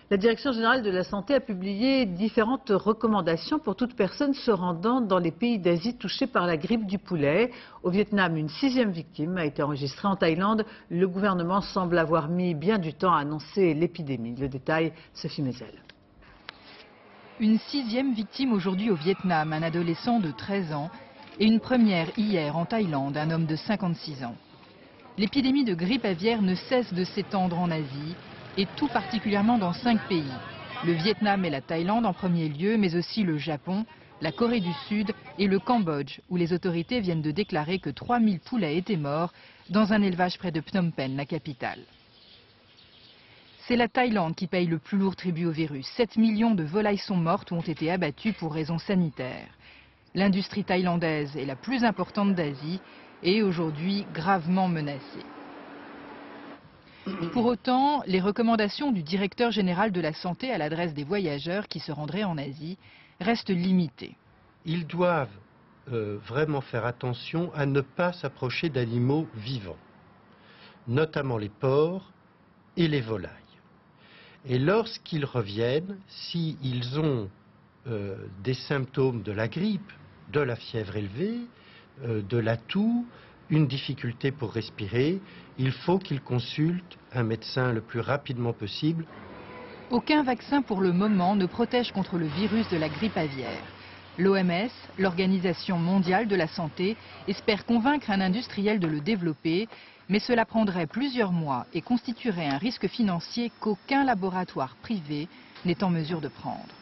La Direction générale de la santé a publié différentes recommandations pour toute personne se rendant dans les pays d'Asie touchés par la grippe du poulet. Au Vietnam, une 6e victime a été enregistrée. En Thaïlande, le gouvernement semble avoir mis bien du temps à annoncer l'épidémie. Le détail, Sophie Mézel. Une 6e victime aujourd'hui au Vietnam, un adolescent de 13 ans, et une première hier en Thaïlande, un homme de 56 ans. L'épidémie de grippe aviaire ne cesse de s'étendre en Asie, et tout particulièrement dans 5 pays. Le Vietnam et la Thaïlande en premier lieu, mais aussi le Japon, la Corée du Sud et le Cambodge, où les autorités viennent de déclarer que 3000 poulets étaient morts dans un élevage près de Phnom Penh, la capitale. C'est la Thaïlande qui paye le plus lourd tribut au virus. 7 millions de volailles sont mortes ou ont été abattues pour raisons sanitaires. L'industrie thaïlandaise est la plus importante d'Asie et est aujourd'hui gravement menacée. Pour autant, les recommandations du directeur général de la santé à l'adresse des voyageurs qui se rendraient en Asie restent limitées. Ils doivent vraiment faire attention à ne pas s'approcher d'animaux vivants, notamment les porcs et les volailles. Et lorsqu'ils reviennent, s'ils ont des symptômes de la grippe, de la fièvre élevée, de la toux, une difficulté pour respirer, il faut qu'ils consultent un médecin le plus rapidement possible. Aucun vaccin pour le moment ne protège contre le virus de la grippe aviaire. L'OMS, l'Organisation mondiale de la santé, espère convaincre un industriel de le développer, mais cela prendrait plusieurs mois et constituerait un risque financier qu'aucun laboratoire privé n'est en mesure de prendre.